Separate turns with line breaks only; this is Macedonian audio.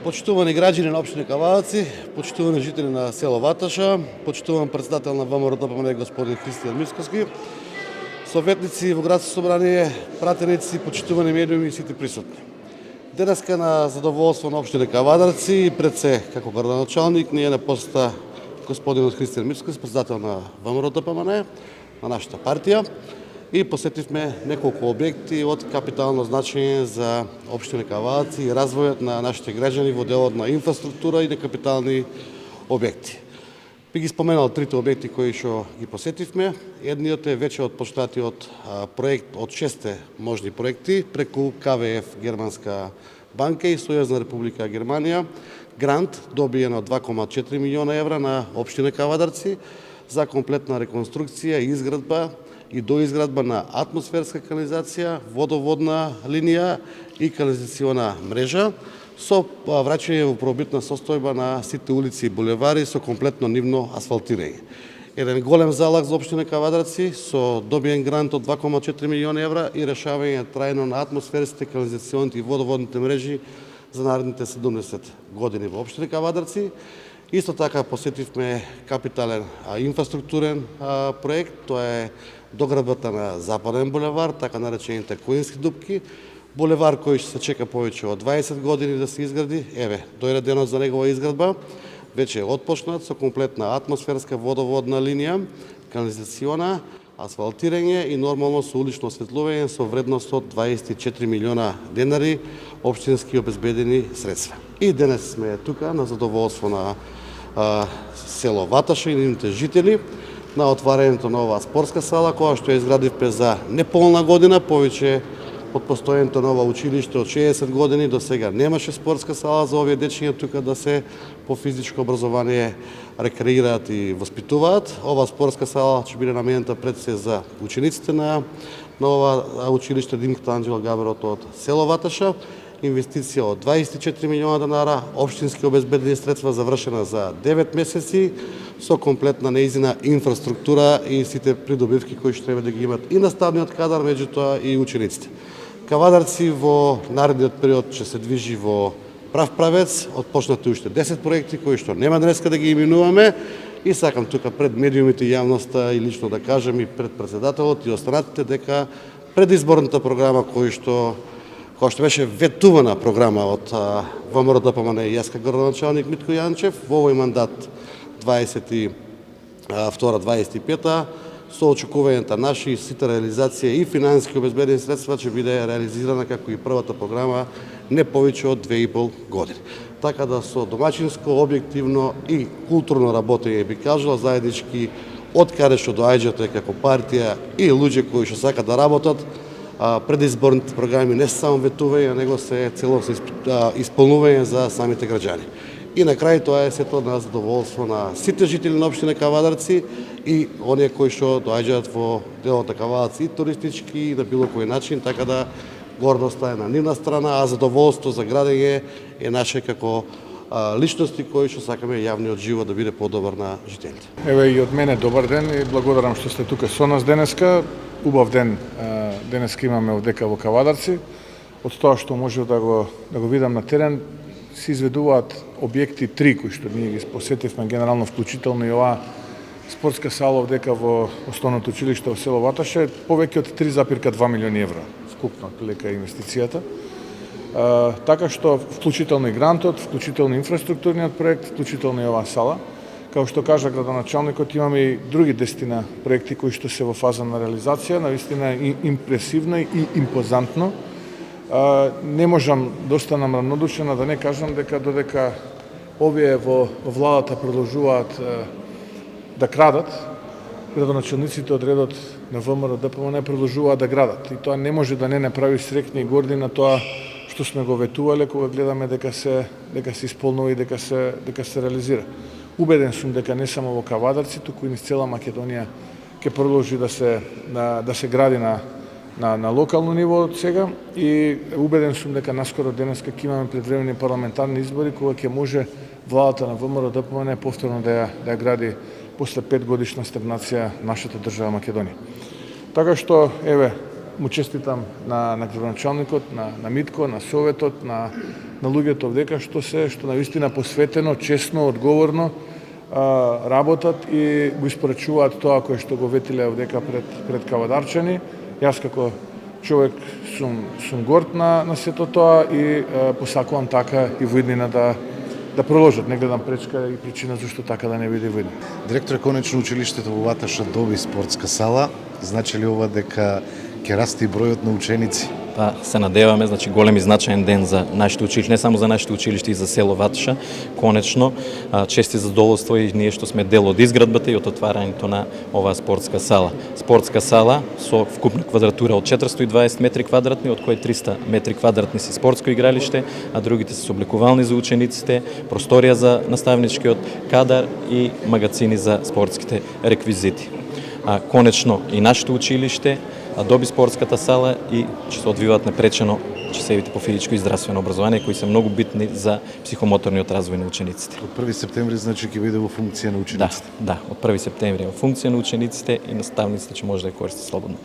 Почитувани граѓани на општина Кавадаци, почитувани жители на село Ваташа, почитуван председател на ВМРО ДПМН господин Христијан Мицкоски, советници во градско собрание, пратеници, почитувани медиуми и сите присутни. Денеска на задоволство на општина Кавадарци и пред се како градоначалник ние на поста господинот Христијан Мицкоски, председател на ВМРО ДПМН, на нашата партија, и посетивме неколку објекти од капитално значење за општина Кавадаци и развојот на нашите граѓани во делот на инфраструктура и на капитални објекти. Би ги споменал трите објекти кои што ги посетивме. Едниот е веќе отпочнатиот проект од 6 можни проекти преку КВФ Германска банка и Сојузна република Германија. Грант добиен од 2,4 милиона евра на општина Кавадарци за комплетна реконструкција и изградба и доизградба на атмосферска канализација, водоводна линија и канализациона мрежа со враќање во првобитна состојба на сите улици и булевари со комплетно нивно асфалтирање. Еден голем залаг за општина Кавадарци со добиен грант од 2,4 милиони евра и решавање трајно на атмосферските, канализационите и водоводните мрежи за наредните 70 години во општина Кавадарци. Исто така посетивме капитален инфраструктурен проект, тоа е доградбата на Западен булевар, така наречените Коински дупки, булевар кој ќе се чека повеќе од 20 години да се изгради. Еве, дојде денот за негова изградба, веќе е отпочнат со комплетна атмосферска водоводна линија, канализациона, асфалтирање и нормално со улично осветлување со вредност од 24 милиона денари општински обезбедени средства. И денес сме тука на задоволство на село Ваташа и нивните жители на отварањето на оваа спортска сала, која што ја изградивме за неполна година, повеќе од постојањето на ова училиште од 60 години до сега немаше спортска сала за овие дечиња тука да се по физичко образование рекреираат и воспитуваат. Ова спортска сала ќе биде наменета пред се за учениците на ова училиште Димко Анџел Габерот од село Ваташа. Инвестиција од 24 милиона денари, општински обезбедени средства завршена за 9 месеци со комплетна неизина инфраструктура и сите придобивки кои што треба да ги имат и наставниот кадар, меѓутоа и учениците. Кавадарци во наредниот период ќе се движи во прав правец, отпочнати уште 10 проекти кои што нема денеска да ги именуваме и сакам тука пред медиумите и јавноста и лично да кажам и пред председателот и останатите дека предизборната програма која што беше ветувана програма од ВМРО ДПМН и јас како градоначалник Митко Јанчев во овој мандат 22-25 со очекувањата наши сите реализација и финансиски обезбедени средства ќе биде реализирана како и првата програма не повеќе од 2,5 години. Така да со домачинско, објективно и културно работење би кажала заеднички од каде што доаѓате како партија и луѓе кои што сакаат да работат, предизборните програми не се само ветување, него се целосно исполнување за самите граѓани. И на крај тоа е сето на задоволство на сите жители на општина Кавадарци и оние кои што доаѓаат во делот на Кавадарци и туристички и на било кој начин, така да гордоста е на нивна страна, а задоволство за градење е наше како личности кои што сакаме јавниот живот да биде подобар на жителите.
Еве и од мене добар ден и благодарам што сте тука со нас денеска. Убав ден денеска имаме овдека во Кавадарци. Од тоа што можев да го видам на терен, се изведуваат објекти 3 кои што ние ги посетивме генерално, вклучително и оваа спортска сала овдека во основното училиште во село Ваташе, повеќе од 3,2 милиони евра скупно лека инвестицијата. Така што вклучително и грантот, вклучително инфраструктурниот проект, вклучително и оваа сала. Као што кажа градоначалникот, имаме и други 10 проекти кои што се во фаза на реализација, навистина импресивно и импозантно. Не можам да останам равнодушен да не кажам дека додека овие во владата продолжуваат да крадат, градоначалниците од редот на ВМРО ДПМН продолжуваат да градат. И тоа не може да не направи среќни и горди на тоа што сме го ветувале кога гледаме дека се исполнува и дека се реализира. Убеден сум дека не само во Кавадарци, туку и низ цела Македонија ќе продолжи да се гради на локално ниво од сега и убеден сум дека наскоро денеска ќе имаме предвремени парламентарни избори кога ќе може владата на ВМРО ДПМН повторно да ја гради после 5 годишна стагнација нашата држава Македонија. Така што еве му честитам на градоначалникот, на Митко, на советот, на луѓето овдека што навистина посветено, честно, одговорно работат и го испорачуваат тоа кое што го ветиле овдека пред кавадарчани. Јас како човек сум горд на сето тоа и посакувам така и во иднина да продолжат. Не гледам пречка и причина зашто така да не биде во иднина.
Директор, конечно училиштето во Ваташа доби спортска сала. Значи ли ова дека ќе расте и бројот на ученици?
Па се надеваме, значи голем и значаен ден за нашите училишта, не само за нашите училишта и за село Ваташа. Конечно, чести задоволство и ние што сме дел од изградбата и од отварањето на оваа спортска сала. Спортска сала со вкупна квадратура од 420 метри квадратни, од кои 300 метри квадратни се спортско игралиште, а другите се облекувални за учениците, просторија за наставничкиот кадар и магацини за спортските реквизити. Конечно и нашето училиште доби спортската сала и ќе се одвиваат непречено часовите по физичко и здравствено образование, кои се многу битни за психомоторниот развој на учениците.
Од 1 септември значи ќе биде во функција на учениците.
Да, од 1 септември во функција на учениците и наставниците ќе може да ја користат слободно.